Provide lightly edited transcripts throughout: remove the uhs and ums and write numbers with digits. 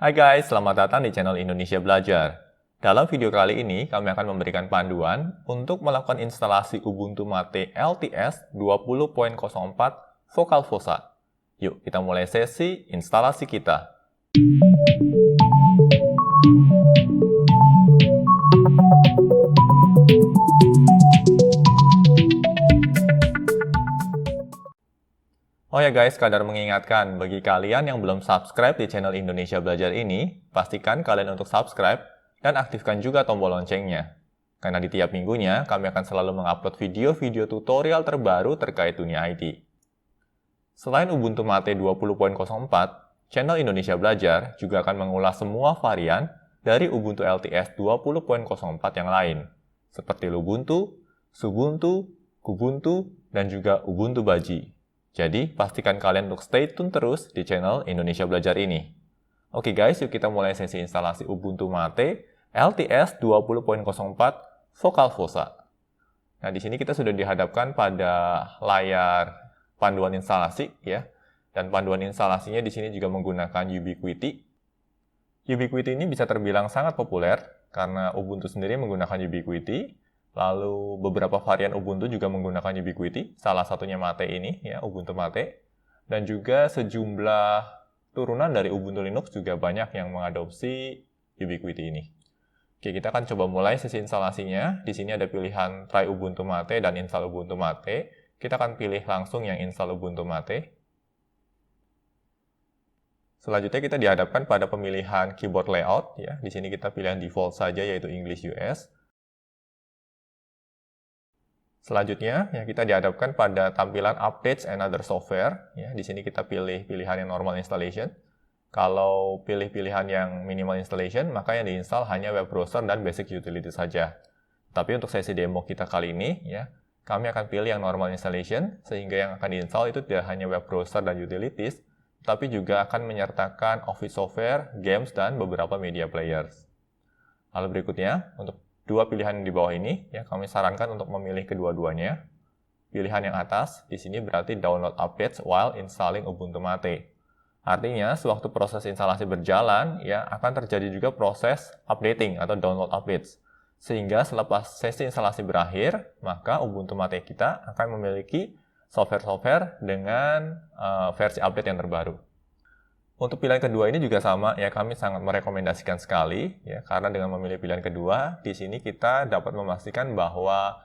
Hai guys, selamat datang di channel Indonesia Belajar. Dalam video kali ini, kami akan memberikan panduan untuk melakukan instalasi Ubuntu Mate LTS 20.04 Vocal Fossa. Yuk, kita mulai sesi instalasi kita. Oh ya guys, kadar mengingatkan, bagi kalian yang belum subscribe di channel Indonesia Belajar ini, pastikan kalian untuk subscribe dan aktifkan juga tombol loncengnya. Karena di tiap minggunya, kami akan selalu mengupload video-video tutorial terbaru terkait dunia IT. Selain Ubuntu Mate 20.04, channel Indonesia Belajar juga akan mengulas semua varian dari Ubuntu LTS 20.04 yang lain, seperti Lubuntu, Xubuntu, Kubuntu, dan juga Ubuntu Baji. Jadi, pastikan kalian untuk stay tune terus di channel Indonesia Belajar ini. Oke guys, yuk kita mulai sesi instalasi Ubuntu Mate LTS 20.04 Vocal Fossa. Nah, di sini kita sudah dihadapkan pada layar panduan instalasi ya. Dan panduan instalasinya di sini juga menggunakan Ubiquiti. Ubiquiti ini bisa terbilang sangat populer karena Ubuntu sendiri menggunakan Ubiquiti. Lalu beberapa varian Ubuntu juga menggunakan Ubiquiti, salah satunya Mate ini, ya Ubuntu Mate. Dan juga sejumlah turunan dari Ubuntu Linux juga banyak yang mengadopsi Ubiquiti ini. Oke, kita akan coba mulai sesi instalasinya. Di sini ada pilihan Try Ubuntu Mate dan Install Ubuntu Mate. Kita akan pilih langsung yang Install Ubuntu Mate. Selanjutnya kita dihadapkan pada pemilihan keyboard layout. Ya. Di sini kita pilih yang default saja, yaitu English US. Selanjutnya, ya, kita dihadapkan pada tampilan Updates and Other Software. Ya, di sini kita pilih pilihan yang Normal Installation. Kalau pilih pilihan yang Minimal Installation, maka yang diinstal hanya web browser dan basic utility saja. Tapi untuk sesi demo kita kali ini, ya, kami akan pilih yang Normal Installation, sehingga yang akan diinstal itu tidak hanya web browser dan utilities, tapi juga akan menyertakan Office software, games, dan beberapa media players. Lalu berikutnya, untuk dua pilihan di bawah ini, ya kami sarankan untuk memilih kedua-duanya. Pilihan yang atas, di sini berarti download updates while installing Ubuntu Mate. Artinya, sewaktu proses instalasi berjalan, ya akan terjadi juga proses updating atau download updates. Sehingga selepas sesi instalasi berakhir, maka Ubuntu Mate kita akan memiliki software-software dengan versi update yang terbaru. Untuk pilihan kedua ini juga sama, ya kami sangat merekomendasikan sekali, ya karena dengan memilih pilihan kedua, di sini kita dapat memastikan bahwa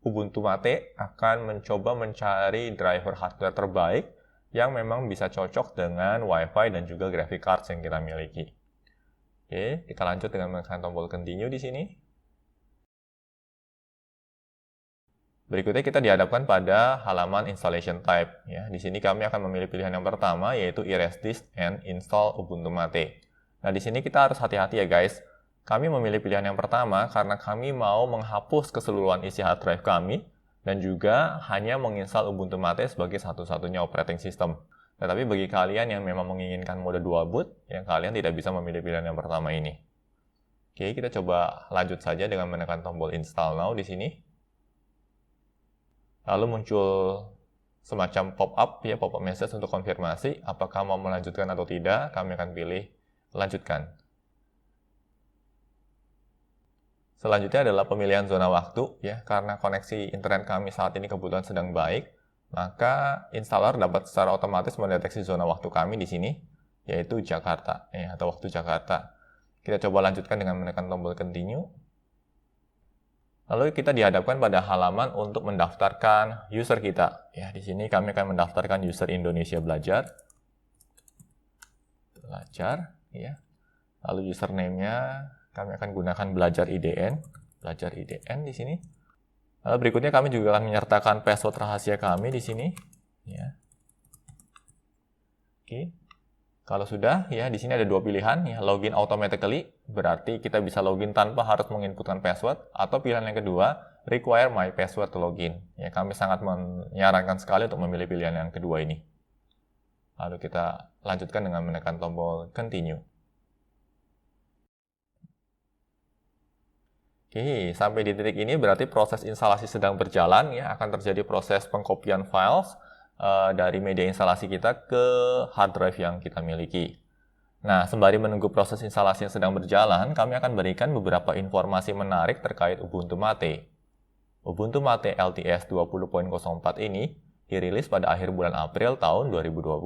Ubuntu Mate akan mencoba mencari driver hardware terbaik yang memang bisa cocok dengan Wi-Fi dan juga graphic cards yang kita miliki. Oke, kita lanjut dengan menekan tombol continue di sini. Berikutnya kita dihadapkan pada halaman installation type. Ya, di sini kami akan memilih pilihan yang pertama, yaitu erase disk and install Ubuntu Mate. Nah, di sini kita harus hati-hati ya guys. Kami memilih pilihan yang pertama karena kami mau menghapus keseluruhan isi hard drive kami dan juga hanya menginstal Ubuntu Mate sebagai satu-satunya operating system. Tetapi bagi kalian yang memang menginginkan mode dual boot, ya kalian tidak bisa memilih pilihan yang pertama ini. Oke, kita coba lanjut saja dengan menekan tombol install now di sini. Lalu muncul semacam pop-up, ya pop-up message untuk konfirmasi apakah mau melanjutkan atau tidak. Kami akan pilih lanjutkan. Selanjutnya adalah pemilihan zona waktu, ya karena koneksi internet kami saat ini kebetulan sedang baik, maka installer dapat secara otomatis mendeteksi zona waktu kami di sini, yaitu Jakarta, ya atau waktu Jakarta. Kita coba lanjutkan dengan menekan tombol continue. Lalu kita dihadapkan pada halaman untuk mendaftarkan user kita. Ya, di sini kami akan mendaftarkan user Indonesia Belajar. Belajar, ya. Lalu username-nya kami akan gunakan Belajar IDN. Belajar IDN di sini. Lalu berikutnya kami juga akan menyertakan password rahasia kami di sini. Ya. Oke. Kalau sudah, ya di sini ada dua pilihan, ya login automatically, berarti kita bisa login tanpa harus menginputkan password, atau pilihan yang kedua, require my password to login. Ya, kami sangat menyarankan sekali untuk memilih pilihan yang kedua ini. Lalu kita lanjutkan dengan menekan tombol continue. Oke, sampai di titik ini berarti proses instalasi sedang berjalan, ya akan terjadi proses pengkopian files dari media instalasi kita ke hard drive yang kita miliki. Nah, sembari menunggu proses instalasi yang sedang berjalan, kami akan berikan beberapa informasi menarik terkait Ubuntu Mate. Ubuntu Mate LTS 20.04 ini dirilis pada akhir bulan April tahun 2020.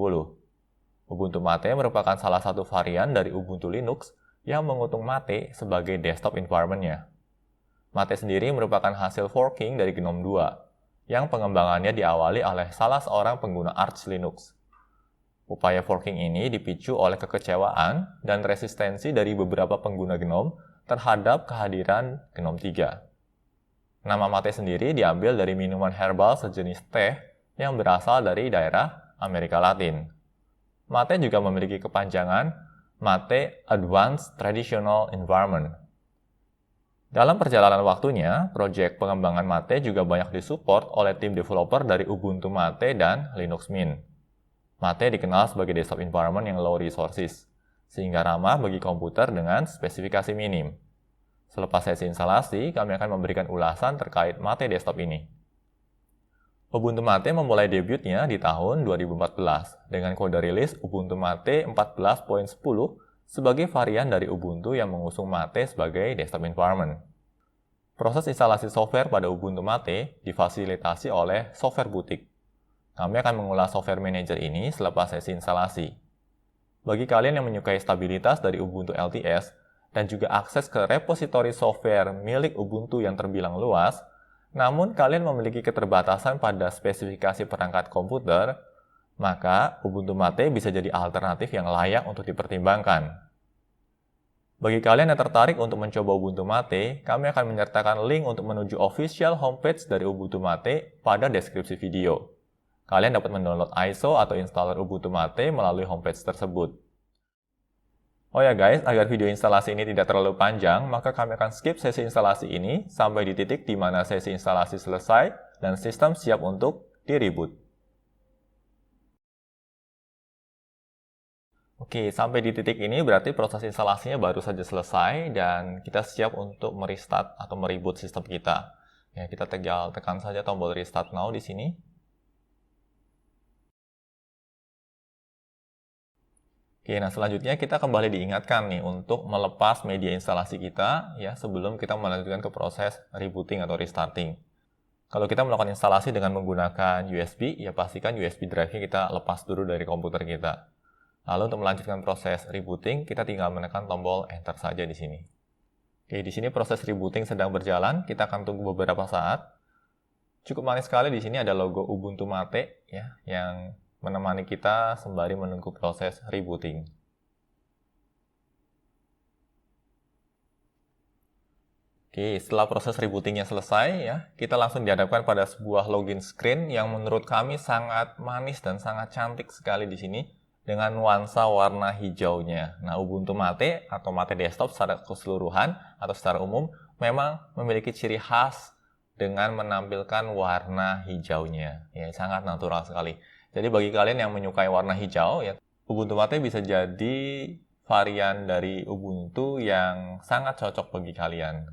Ubuntu Mate merupakan salah satu varian dari Ubuntu Linux yang mengusung Mate sebagai desktop environment-nya. Mate sendiri merupakan hasil forking dari GNOME 2, yang pengembangannya diawali oleh salah seorang pengguna Arch Linux. Upaya forking ini dipicu oleh kekecewaan dan resistensi dari beberapa pengguna GNOME terhadap kehadiran GNOME 3. Nama Mate sendiri diambil dari minuman herbal sejenis teh yang berasal dari daerah Amerika Latin. Mate juga memiliki kepanjangan Mate Advanced Traditional Environment. Dalam perjalanan waktunya, proyek pengembangan Mate juga banyak disupport oleh tim developer dari Ubuntu Mate dan Linux Mint. Mate dikenal sebagai desktop environment yang low resources, sehingga ramah bagi komputer dengan spesifikasi minim. Selepas sesi instalasi, kami akan memberikan ulasan terkait Mate desktop ini. Ubuntu Mate memulai debutnya di tahun 2014 dengan kode rilis Ubuntu Mate 14.10 sebagai varian dari Ubuntu yang mengusung Mate sebagai desktop environment. Proses instalasi software pada Ubuntu Mate difasilitasi oleh software boutique. Kami akan mengulas software manager ini selepas sesi instalasi. Bagi kalian yang menyukai stabilitas dari Ubuntu LTS dan juga akses ke repositori software milik Ubuntu yang terbilang luas, namun kalian memiliki keterbatasan pada spesifikasi perangkat komputer, maka Ubuntu Mate bisa jadi alternatif yang layak untuk dipertimbangkan. Bagi kalian yang tertarik untuk mencoba Ubuntu Mate, kami akan menyertakan link untuk menuju official homepage dari Ubuntu Mate pada deskripsi video. Kalian dapat mendownload ISO atau installer Ubuntu Mate melalui homepage tersebut. Oh ya guys, agar video instalasi ini tidak terlalu panjang, maka kami akan skip sesi instalasi ini sampai di titik di mana sesi instalasi selesai dan sistem siap untuk di-reboot. Oke, sampai di titik ini berarti proses instalasinya baru saja selesai dan kita siap untuk merestart atau mereboot sistem kita. Ya, kita tinggal tekan saja tombol restart now di sini. Oke, nah selanjutnya kita kembali diingatkan nih untuk melepas media instalasi kita ya sebelum kita melanjutkan ke proses rebooting atau restarting. Kalau kita melakukan instalasi dengan menggunakan USB, ya pastikan USB drive-nya kita lepas dulu dari komputer kita. Lalu untuk melanjutkan proses rebooting, kita tinggal menekan tombol enter saja di sini. Oke, di sini proses rebooting sedang berjalan, kita akan tunggu beberapa saat. Cukup manis sekali di sini ada logo Ubuntu Mate ya yang menemani kita sembari menunggu proses rebooting. Oke, setelah proses rebootingnya selesai ya, kita langsung dihadapkan pada sebuah login screen yang menurut kami sangat manis dan sangat cantik sekali di sini dengan nuansa warna hijaunya. Nah, Ubuntu Mate atau Mate Desktop secara keseluruhan atau secara umum memang memiliki ciri khas dengan menampilkan warna hijaunya. Ya, sangat natural sekali. Jadi bagi kalian yang menyukai warna hijau, ya Ubuntu Mate bisa jadi varian dari Ubuntu yang sangat cocok bagi kalian.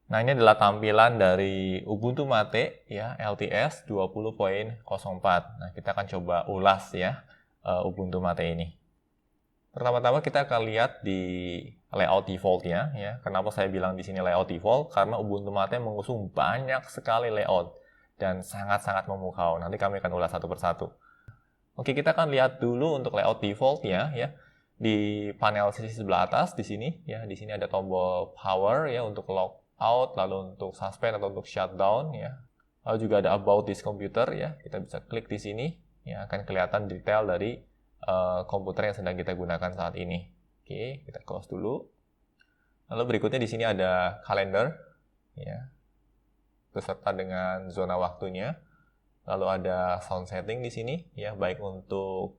Nah, ini adalah tampilan dari Ubuntu Mate ya LTS 20.04. Nah, kita akan coba ulas ya Ubuntu Mate ini. Pertama-tama kita akan lihat di layout default-nya ya. Kenapa saya bilang di sini layout default? Karena Ubuntu Mate mengusung banyak sekali layout dan sangat-sangat memukau. Nanti kami akan ulas satu persatu. Oke, kita akan lihat dulu untuk layout default-nya ya. Di panel sisi sebelah atas di sini ya, di sini ada tombol power ya untuk log out, lalu untuk suspend atau untuk shutdown ya. Lalu juga ada about this computer ya. Kita bisa klik di sini ya, akan kelihatan detail dari komputer yang sedang kita gunakan saat ini. Oke, kita close dulu. Lalu berikutnya di sini ada calendar ya, beserta dengan zona waktunya. Lalu ada sound setting di sini ya, baik untuk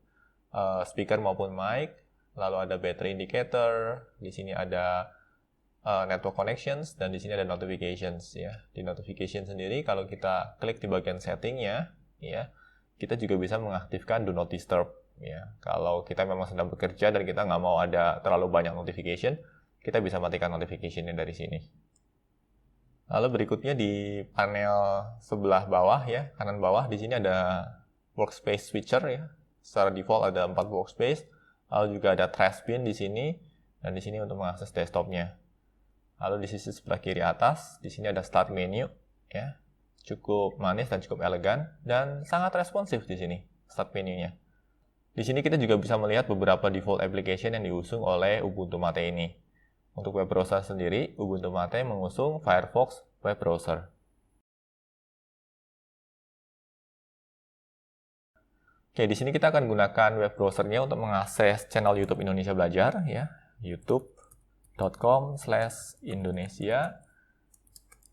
speaker maupun mic. Lalu ada battery indicator. Di sini ada network connections dan di sini ada notifications ya. Di notification sendiri kalau kita klik di bagian settingnya ya, kita juga bisa mengaktifkan do not disturb ya. Kalau kita memang sedang bekerja dan kita nggak mau ada terlalu banyak notification, kita bisa matikan notification-nya dari sini. Lalu berikutnya di panel sebelah bawah ya, kanan bawah di sini ada workspace switcher ya. secara default ada 4 workspace, lalu juga ada trash bin di sini, dan di sini untuk mengakses desktopnya. Lalu di sisi sebelah kiri atas, di sini ada start menu, ya, cukup manis dan cukup elegan, dan sangat responsif di sini start menunya. Di sini kita juga bisa melihat beberapa default application yang diusung oleh Ubuntu Mate ini. Untuk web browser sendiri, Ubuntu Mate mengusung Firefox web browser. Oke, di sini kita akan gunakan web browsernya untuk mengakses channel YouTube Indonesia Belajar, ya, youtube.com/Indonesia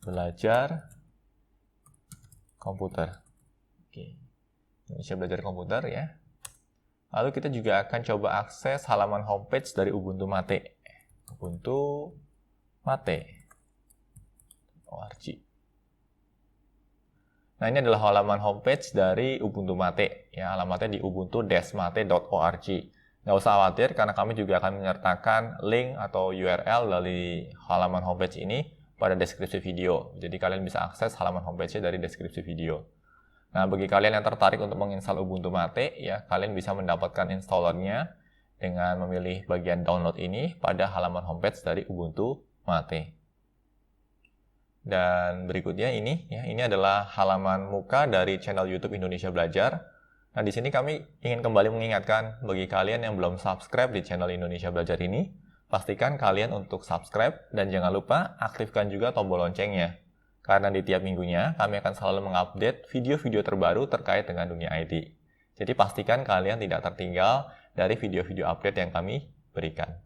Belajar Komputer. Oke, Indonesia Belajar Komputer, ya. Lalu kita juga akan coba akses halaman homepage dari Ubuntu Mate. Ubuntu Mate.org. Nah, ini adalah halaman homepage dari Ubuntu Mate. Ya, alamatnya di ubuntu-mate.org. Nggak usah khawatir, karena kami juga akan menyertakan link atau URL dari halaman homepage ini pada deskripsi video. Jadi, kalian bisa akses halaman homepage-nya dari deskripsi video. Nah, bagi kalian yang tertarik untuk menginstal Ubuntu Mate, ya, kalian bisa mendapatkan installernya dengan memilih bagian download ini pada halaman homepage dari Ubuntu Mate. Dan berikutnya ini, ya, ini adalah halaman muka dari channel YouTube Indonesia Belajar. Nah, di sini kami ingin kembali mengingatkan bagi kalian yang belum subscribe di channel Indonesia Belajar ini, pastikan kalian untuk subscribe dan jangan lupa aktifkan juga tombol loncengnya. Karena di tiap minggunya, kami akan selalu mengupdate video-video terbaru terkait dengan dunia IT. Jadi pastikan kalian tidak tertinggal dari video-video update yang kami berikan.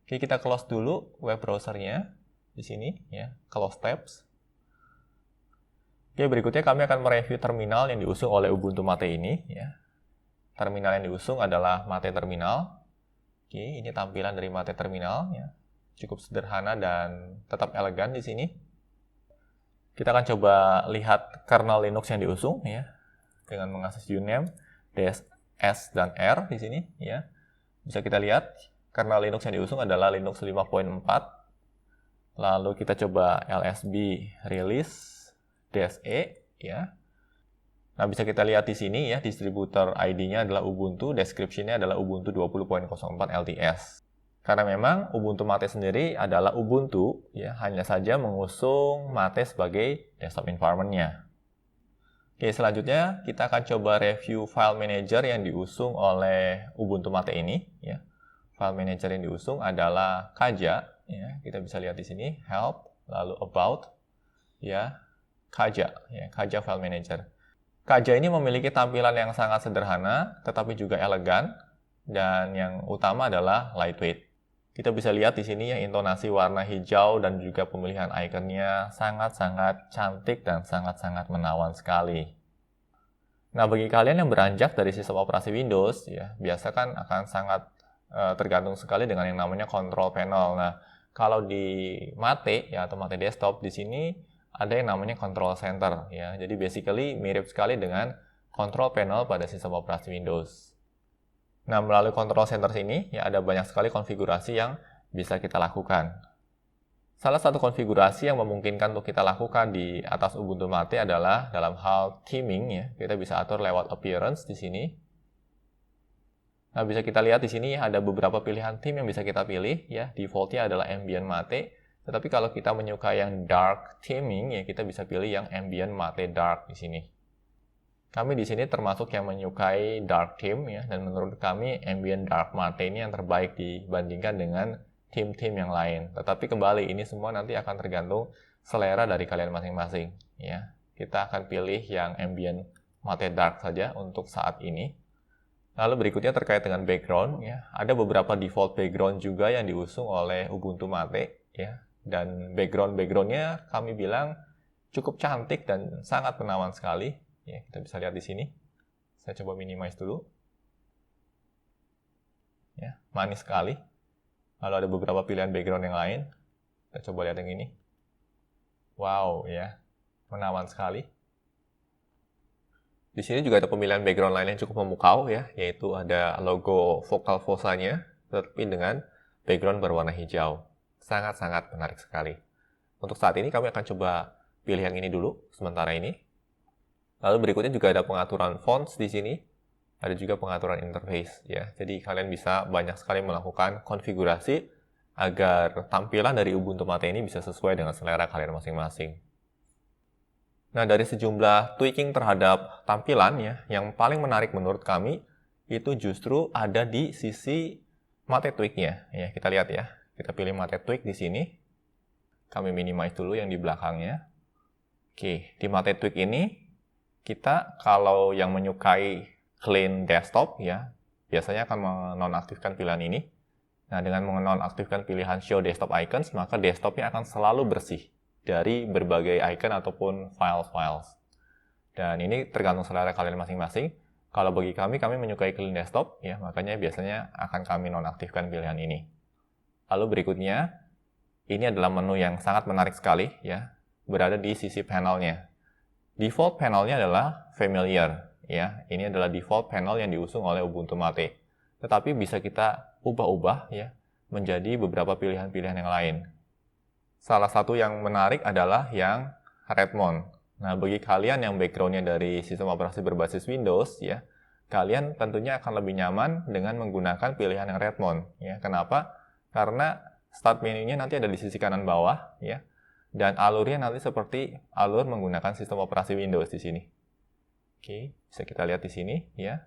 Oke, kita close dulu web browsernya di sini, ya, close tabs. Oke, berikutnya kami akan mereview terminal yang diusung oleh Ubuntu Mate ini, ya. Terminal yang diusung adalah Mate Terminal. Oke, ini tampilan dari Mate Terminal, ya. Cukup sederhana dan tetap elegan di sini. Kita akan coba lihat kernel Linux yang diusung, ya, dengan mengakses uname, ds, s, dan r di sini, ya. Bisa kita lihat kernel Linux yang diusung adalah Linux 5.4. Lalu kita coba lsb release dse, ya. Nah, bisa kita lihat di sini, ya, distributor ID-nya adalah Ubuntu, description-nya adalah Ubuntu 20.04 LTS. Karena memang Ubuntu Mate sendiri adalah Ubuntu, ya, hanya saja mengusung Mate sebagai desktop environment-nya. Oke, selanjutnya kita akan coba review file manager yang diusung oleh Ubuntu Mate ini, ya. File manager yang diusung adalah Kaja, ya. Kita bisa lihat di sini help, lalu about, ya, Kaja, ya, Kaja file manager. Kaja ini memiliki tampilan yang sangat sederhana, tetapi juga elegan, dan yang utama adalah lightweight. Kita bisa lihat di sini, ya, intonasi warna hijau dan juga pemilihan ikonnya sangat-sangat cantik dan sangat-sangat menawan sekali. Nah, bagi kalian yang beranjak dari sistem operasi Windows, ya, biasa kan akan sangat tergantung sekali dengan yang namanya control panel. Nah, kalau di Mate, ya, atau Mate desktop, di sini ada yang namanya control center, ya. Jadi basically mirip sekali dengan control panel pada sistem operasi Windows. Nah, melalui control center ini, ya, ada banyak sekali konfigurasi yang bisa kita lakukan. Salah satu konfigurasi yang memungkinkan untuk kita lakukan di atas Ubuntu Mate adalah dalam hal theming, ya. Kita bisa atur lewat appearance di sini. Nah, bisa kita lihat di sini ada beberapa pilihan theme yang bisa kita pilih, ya. Defaultnya adalah ambient Mate. Tetapi kalau kita menyukai yang dark theming, ya, kita bisa pilih yang ambient Mate dark di sini. Kami di sini termasuk yang menyukai dark theme, ya, dan menurut kami ambient dark Mate ini yang terbaik dibandingkan dengan theme-theme yang lain. Tetapi kembali ini semua nanti akan tergantung selera dari kalian masing-masing, ya. Kita akan pilih yang ambient Mate dark saja untuk saat ini. Lalu berikutnya terkait dengan background, ya. Ada beberapa default background juga yang diusung oleh Ubuntu Mate, ya. Dan background-backgroundnya kami bilang cukup cantik dan sangat menawan sekali. Ya, kita bisa lihat di sini. Saya coba minimize dulu. Ya, manis sekali. Lalu ada beberapa pilihan background yang lain. Kita coba lihat yang ini. Wow, ya. Menawan sekali. Di sini juga ada pemilihan background lain yang cukup memukau, ya, yaitu ada logo Vocal Fossa-nya, tetapi dengan background berwarna hijau. Sangat-sangat menarik sekali. Untuk saat ini kami akan coba pilih yang ini dulu, sementara ini. Lalu berikutnya juga ada pengaturan fonts di sini. ada juga pengaturan interface ya. Jadi kalian bisa banyak sekali melakukan konfigurasi agar tampilan dari Ubuntu Mate ini bisa sesuai dengan selera kalian masing-masing. Nah, dari sejumlah tweaking terhadap tampilan ya, yang paling menarik menurut kami itu justru ada di sisi Mate Tweak-nya. Ya, kita lihat ya. Kita pilih Mate Tweak di sini. Kami minimize dulu yang di belakangnya. Oke, di Mate Tweak ini kita kalau yang menyukai clean desktop ya, biasanya akan menonaktifkan pilihan ini. Nah, dengan menonaktifkan pilihan Show Desktop Icons, maka desktopnya akan selalu bersih dari berbagai icon ataupun files. Dan ini tergantung selera kalian masing-masing. Kalau bagi kami menyukai clean desktop, ya, makanya biasanya akan kami nonaktifkan pilihan ini. Lalu berikutnya, ini adalah menu yang sangat menarik sekali, ya, berada di sisi panelnya. Default panelnya adalah familiar, ya. Ini adalah default panel yang diusung oleh Ubuntu Mate. Tetapi bisa kita ubah-ubah ya menjadi beberapa pilihan-pilihan yang lain. Salah satu yang menarik adalah yang Redmond. Nah, bagi kalian yang background-nya dari sistem operasi berbasis Windows ya, kalian tentunya akan lebih nyaman dengan menggunakan pilihan yang Redmond ya. Kenapa? Karena start menunya nanti ada di sisi kanan bawah ya. Dan alurnya nanti seperti alur menggunakan sistem operasi Windows di sini. Oke, bisa kita lihat di sini ya.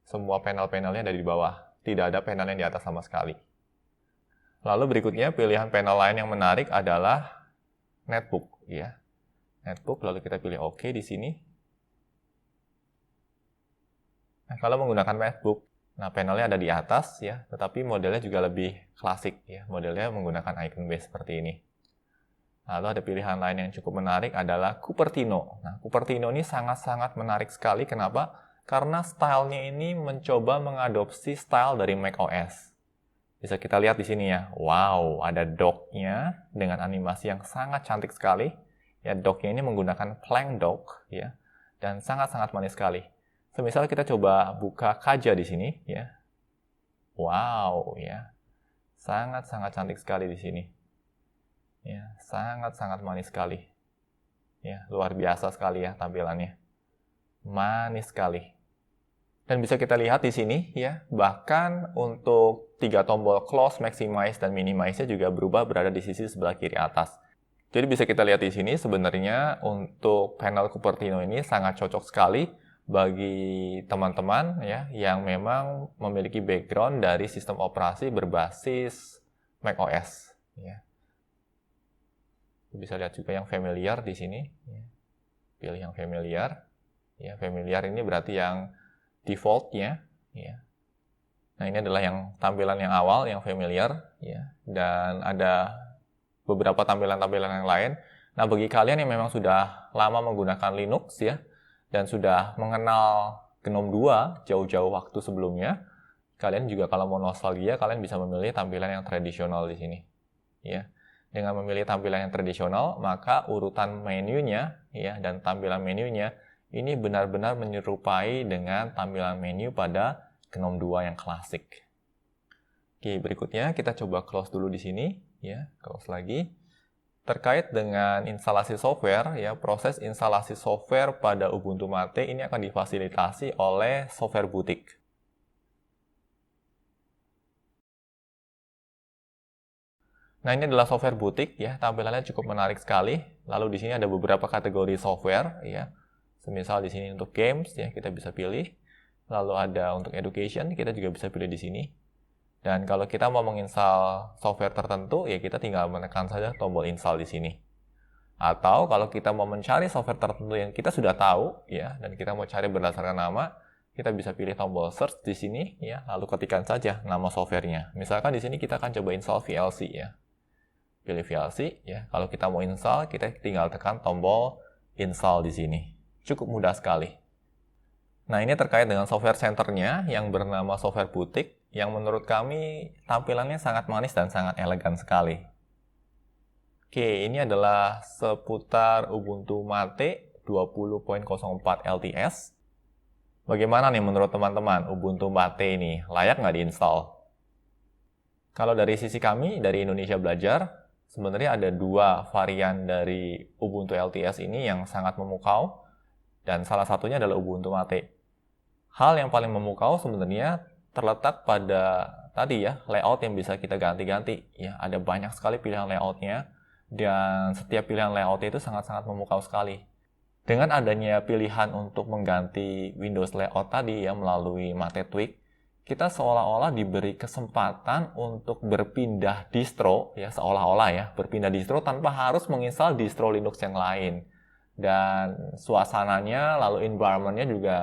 Semua panel-panelnya ada di bawah. Tidak ada panel yang di atas sama sekali. Lalu berikutnya pilihan panel lain yang menarik adalah Netbook ya. Netbook, lalu kita pilih OK di sini. Nah, kalau menggunakan Netbook, nah panelnya ada di atas ya, tetapi modelnya juga lebih klasik ya. Modelnya menggunakan icon base seperti ini. Lalu ada pilihan lain yang cukup menarik adalah Cupertino. Nah, Cupertino ini sangat-sangat menarik sekali. Kenapa? Karena stylenya ini mencoba mengadopsi style dari macOS. Bisa kita lihat di sini ya. Wow, ada dock-nya dengan animasi yang sangat cantik sekali. Ya, dock-nya ini menggunakan plank dock ya, dan sangat-sangat manis sekali. Semisal kita coba buka Kaja di sini ya. Wow, ya. Sangat-sangat cantik sekali di sini. Ya, sangat-sangat manis sekali. Ya, luar biasa sekali ya tampilannya. Manis sekali. Dan bisa kita lihat di sini ya, bahkan untuk 3 tombol close, maximize, dan minimize-nya juga berubah berada di sisi sebelah kiri atas. Jadi bisa kita lihat di sini sebenarnya untuk panel Cupertino ini sangat cocok sekali bagi teman-teman ya yang memang memiliki background dari sistem operasi berbasis macOS ya. Bisa lihat juga yang familiar di sini ya. Pilih yang familiar. Ya, familiar ini berarti yang default-nya ya. Nah, ini adalah yang tampilan yang awal yang familiar ya, dan ada beberapa tampilan-tampilan yang lain. Nah, bagi kalian yang memang sudah lama menggunakan Linux ya dan sudah mengenal GNOME 2 jauh-jauh waktu sebelumnya, kalian juga kalau mau nostalgia kalian bisa memilih tampilan yang tradisional di sini ya. Dengan memilih tampilan yang tradisional, maka urutan menunya ya dan tampilan menunya ini benar-benar menyerupai dengan tampilan menu pada GNOME 2 yang klasik. Oke, berikutnya kita coba close dulu di sini, ya, close lagi. Terkait dengan instalasi software, ya, proses instalasi software pada Ubuntu Mate ini akan difasilitasi oleh software boutique. Nah, ini adalah software boutique, ya, tampilannya cukup menarik sekali. Lalu di sini ada beberapa kategori software, ya. Semisal di sini untuk games ya kita bisa pilih. Lalu ada untuk education kita juga bisa pilih di sini. Dan kalau kita mau menginstal software tertentu ya kita tinggal menekan saja tombol install di sini. Atau kalau kita mau mencari software tertentu yang kita sudah tahu ya dan kita mau cari berdasarkan nama, kita bisa pilih tombol search di sini ya, lalu ketikkan saja nama softwarenya. Misalkan di sini kita akan coba install VLC ya. Pilih VLC ya. Kalau kita mau install kita tinggal tekan tombol install di sini. Cukup mudah sekali. Nah, ini terkait dengan software centernya yang bernama software boutique yang menurut kami tampilannya sangat manis dan sangat elegan sekali. Oke, ini adalah seputar Ubuntu Mate 20.04 LTS. Bagaimana nih menurut teman-teman Ubuntu Mate ini? Layak nggak diinstal? Kalau dari sisi kami, dari Indonesia Belajar, sebenarnya ada 2 varian dari Ubuntu LTS ini yang sangat memukau. Dan salah satunya adalah Ubuntu Mate. Hal yang paling memukau sebenarnya terletak pada tadi ya, layout yang bisa kita ganti-ganti. Ya, ada banyak sekali pilihan layoutnya, dan setiap pilihan layout itu sangat-sangat memukau sekali. Dengan adanya pilihan untuk mengganti Windows layout tadi ya melalui Mate Tweak, kita seolah-olah diberi kesempatan untuk berpindah distro, ya seolah-olah ya, berpindah distro tanpa harus menginstal distro Linux yang lain. Dan suasananya lalu environment-nya juga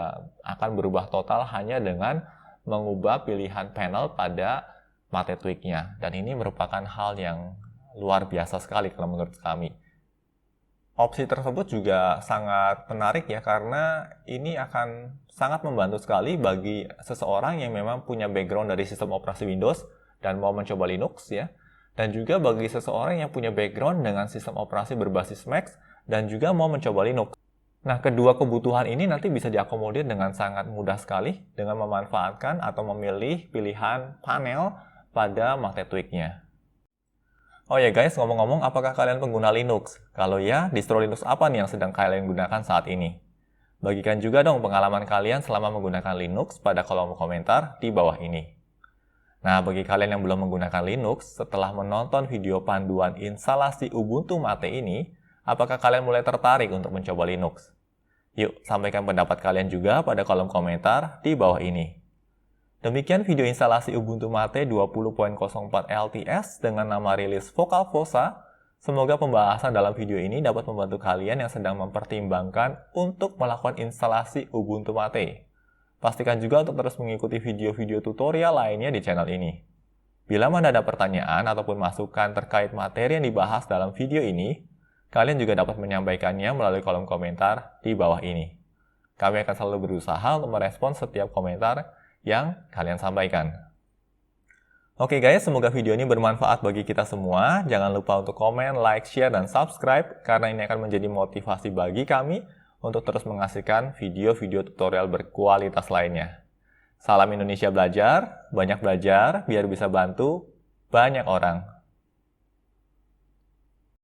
akan berubah total hanya dengan mengubah pilihan panel pada Mate Tweak-nya. Dan ini merupakan hal yang luar biasa sekali kalau menurut kami. Opsi tersebut juga sangat menarik ya, karena ini akan sangat membantu sekali bagi seseorang yang memang punya background dari sistem operasi Windows dan mau mencoba Linux ya. Dan juga bagi seseorang yang punya background dengan sistem operasi berbasis Mac dan juga mau mencoba Linux. Nah, kedua kebutuhan ini nanti bisa diakomodir dengan sangat mudah sekali dengan memanfaatkan atau memilih pilihan panel pada Mate Tweak-nya. Oh ya guys, ngomong-ngomong, apakah kalian pengguna Linux? Kalau ya, distro Linux apa nih yang sedang kalian gunakan saat ini? Bagikan juga dong pengalaman kalian selama menggunakan Linux pada kolom komentar di bawah ini. Nah, bagi kalian yang belum menggunakan Linux, setelah menonton video panduan instalasi Ubuntu Mate ini, apakah kalian mulai tertarik untuk mencoba Linux? Yuk, sampaikan pendapat kalian juga pada kolom komentar di bawah ini. Demikian video instalasi Ubuntu Mate 20.04 LTS dengan nama rilis Vocalfossa. Semoga pembahasan dalam video ini dapat membantu kalian yang sedang mempertimbangkan untuk melakukan instalasi Ubuntu Mate. Pastikan juga untuk terus mengikuti video-video tutorial lainnya di channel ini. Bila mana ada pertanyaan ataupun masukan terkait materi yang dibahas dalam video ini, kalian juga dapat menyampaikannya melalui kolom komentar di bawah ini. Kami akan selalu berusaha untuk merespons setiap komentar yang kalian sampaikan. Oke guys, semoga video ini bermanfaat bagi kita semua. Jangan lupa untuk komen, like, share, dan subscribe, karena ini akan menjadi motivasi bagi kami untuk terus menghasilkan video-video tutorial berkualitas lainnya. Salam Indonesia Belajar, banyak belajar biar bisa bantu banyak orang.